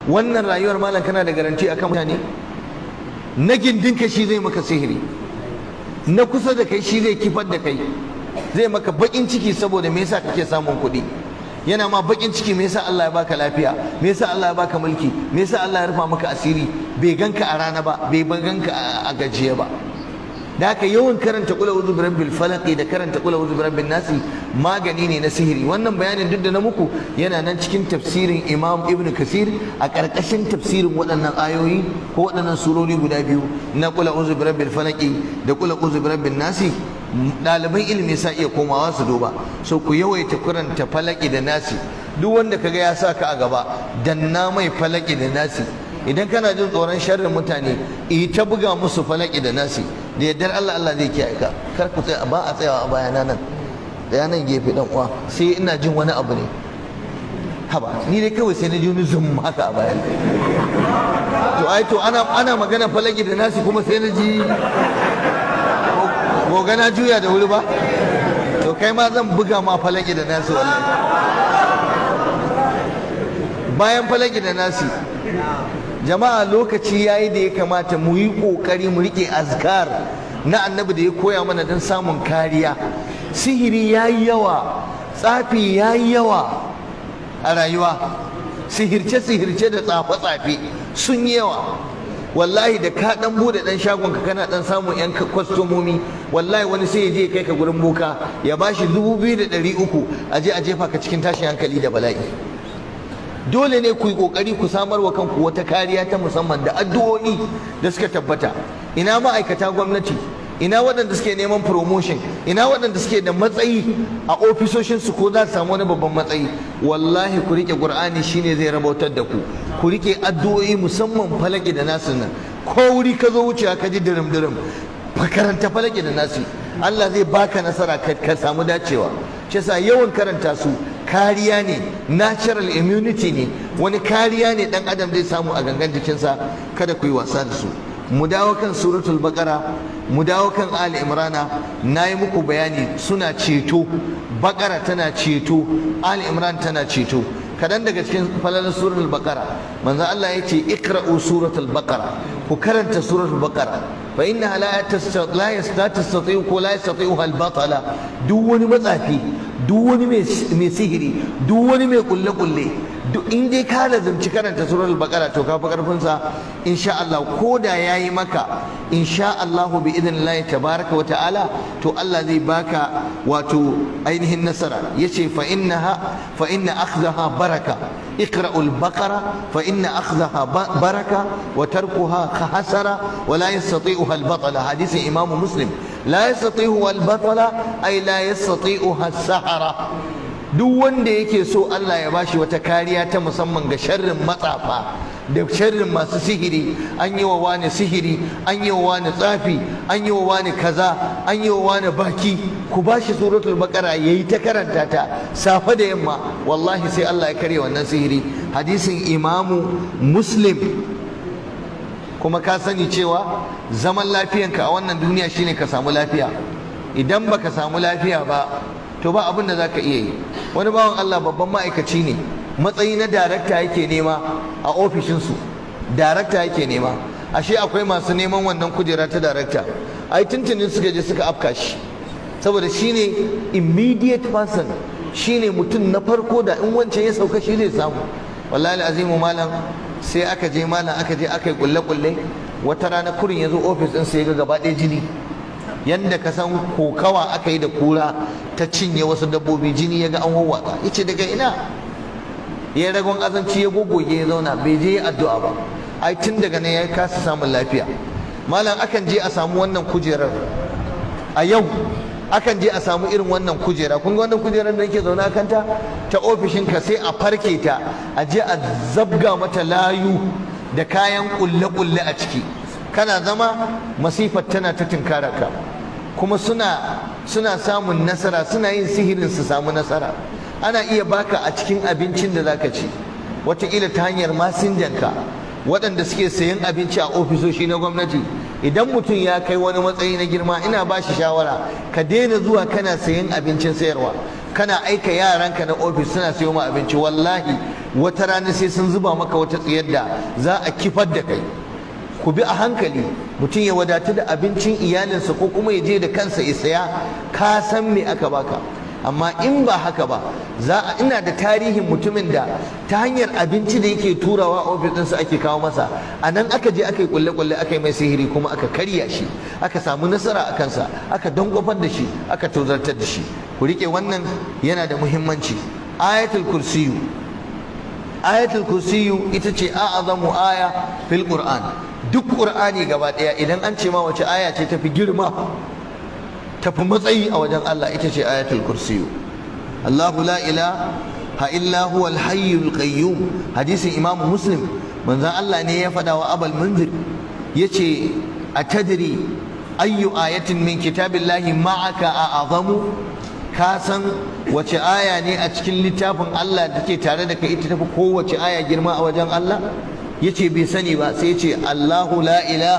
wannan rayuwar malam kana da garanti akan mutane? Na gindinka shi zai maka sihiri, na kusa da kai shi zai kifar da kai, zai maka bakin ciki saboda me yasa kake samun kuɗi, yana ma bakin ciki me yasa Allah ya baka lafiya, me yasa Allah ya baka mulki, me yasa Allah ya rufa maka asiri, bai ganka a rana ba, bai ganka a gajiye ba. Da haka yawan karanta qul a'udhu birabbil falaq da karanta qul a'udhu birabbin nas magani ne na sihiri. Wannan bayanin duk da na muku yana nan cikin tafsirin Imam Ibn Kasir a ƙarƙashin tafsirin waɗannan ayoyi ko waɗannan surori guda biyu na qul a'udhu birabbil falaq da qul a'udhu birabbin nas. Ɗaliban ilimi sa iya komawa su duba. So ku yawaita karanta falaki da nasi. Duk wanda kaga ya sa ka a gaba danna mai falaki da nasi. Idan kana jin tsoron sharrin mutane ta buga musu falaki da nasi, da yardar Allah zai kiyaye ka. Kar ku tsaya, ba a tsayawa a bayana nan da yanan gefe dan uwa sai ina jin wani abu ne, haba ni dai kawai sai na ji wani zum haka a bayan. To ana magana falaki da nasi kuma sai na ji goga na juya da wuri ba. To kai ma zan buga ma falaki da nasi wallahi. Bayan falaki da nasi jama'a lokaci yayi da ya kamata mu yi kokari mu rike azkar na annabi da ya koya mana don samun kariya. Sihiri yayi yawa, tsafi yayi yawa a rayuwa, sihirce da tsafe sun yi yawa. Wallahi da ka dan bude dan shagon ka kana dan samun yan kwastomomi, wallahi wani sai ya je kai ka gurin boka ya bashi 2,300 a je a jefa ka cikin tashin hankali da bala'i. Dole ne ku yi kokari ku samar wa kanku wata kariya ta musamman da addu'o'i da suka tabbata. Ina ma'aikata gwamnati, ina waɗanda suke neman promotion, ina waɗanda suke da matsayi a ofisoshin su ko za su samu wani babban matsayi, wallahi ku rike Qur'ani shine zai rabautar da ku. Ku rike addu'o'i musamman falaki da nasu nan. Ko wuri ka zo wucewa ka ji dirim ka karanta falaki da nasu, Allah zai baka nasara ka samu dacewa. Shi yasa yawan karanta su kariya ne, natural immunity ne, wani kariya ne dan adam zai samu a gangan jikinsa. Kada ku yi wasa da su. Mu dawo kan suratul baqara, mu dawo kan ali imrana. Na yi muku bayani suna ceto, baqara tana ceto, ali imran tana ceto. Kadan daga cikin falalar suratul baqara, manzo Allah ya ce iqra'u suratul baqara, ku karanta suratul baqara fa innaha la tastati'u ko la yastati'uha al-batala. Duk wani matsafi, duk wani mai sihiri, duk wani mai kulle duk in dai ka lazumci karanta suratul baqara to ka fi karfin sa insha Allah. Ko da yayi maka insha Allah bi idnillahi tabaraka wa ta'ala, to Allah zai baka wato ainihin nasara. Yace fa inna akhdaha baraka, iqra'ul baqara fa inna akhdaha baraka wa tarkuha hasara wa la yastati'uha al-batala. Hadisin Imam Muslim. La yastati'uha al-batala ay la yastati'uha as-sahara. Duk wanda yake so Allah ya bashi wata kariya ta musamman ga sharrin matsafa da sharrin masu sihiri, an yi wa wani sihiri, an yi wa wani tsafi, an yi wa wani kaza, an yi wa wani baki, ku bashi suratul baqara yayi ta karanta ta safe da yamma, wallahi sai Allah ya kare wannan sihiri. Hadisin Imamu Muslim. Kuma ka sani cewa zaman lafiyanka a wannan duniya shine ka samu lafiya. Idan baka samu lafiya ba to ba abin da za ka iya yi. Wani bawan Allah babban ma'aikaci ne, matsayi na darakta yake nema a ofishinsu, darakta yake nema. Ashe akwai masu neman wannan kujera ta darakta, ai tuntunin suka je suka afka shi, saboda shine immediate person, shine mutum na farko da in wancan ya sauka shi zai samu. Wallahi azimu malam, sai aka je aka yi kulle wata rana kurin ya zo ofis ɗin sai ya ga gaba ɗaya jini, yanda ka san kokawa aka yi da kura ta cinye wasu dabbobi, jini ya ga an wawwatsa. Yace daga ina? Ya ragon azanci ya gogoge ya zauna, bai je addu'a ba. Ai tun daga nan ya kasa samun lafiya. Malam akan je a samu wannan kujerar a yau, akan je a samu irin wannan kujera. Kun ga wannan kujerar da yake zaune a kanta ta ofishinka, sai a farke ta, a je a zabga mata layu da kayan kulle a ciki. Kana zama masifar tana ta tinkararka, kuma suna samun nasara, suna yin sihirin su samu nasara. Ana iya baka a cikin abincin da zaka ci, wataƙila ta hanyar masinjanka waɗanda suke sayan abinci a ofisoshi na gwamnati. Idan mutum ya kai wani matsayi na girma, ina ba shi shawara ka daina zuwa kana sayan abincin sayarwa, kana aika yaranka na ofis suna sayo ma abinci, wallahi wata rana sai sun zuba maka wata tsiyar da za a kifar da kai. Ku bi a hankali, mutum ya wadatu da abincin iyalinsa ko kuma ya je da kansa ya saya, ka san me aka baka. Amma in ba haka ba, ina da tarihin mutumin da ta hanyar abinci da yake turawa a ofis ɗinsa ake kawo masa, a nan aka je aka yi kulle-kulle, aka yi mai sihiri, kuma aka karya shi, aka samu nasara a kansa, aka dangwafar da shi, aka tozartar da shi. Ku riƙe wannan, yana da muhimmanci. Ayatul kursiyu ita ce a'azamu aya fil Qur'an. Duk Qur'ani gaba ɗaya idan an ce ma wace aya ce tafi girma, tafi matsayi a wajen Allah, ita ce ayatul kursiyu. Allahu la ilaha illa huwa al-hayyul qayyum. Hadisin Imam Muslim, manzon Allah ne ya faɗa wa Abul Munzir, yace atadri ayyu ayatin min kitabillahi ma'aka a'azamu? Ka san wace aya ne a cikin littafin Allah da take tare da kai ita tafi kowace aya girma a wajen Allah? Yace bai sani ba, sai yace Allahu la ilaha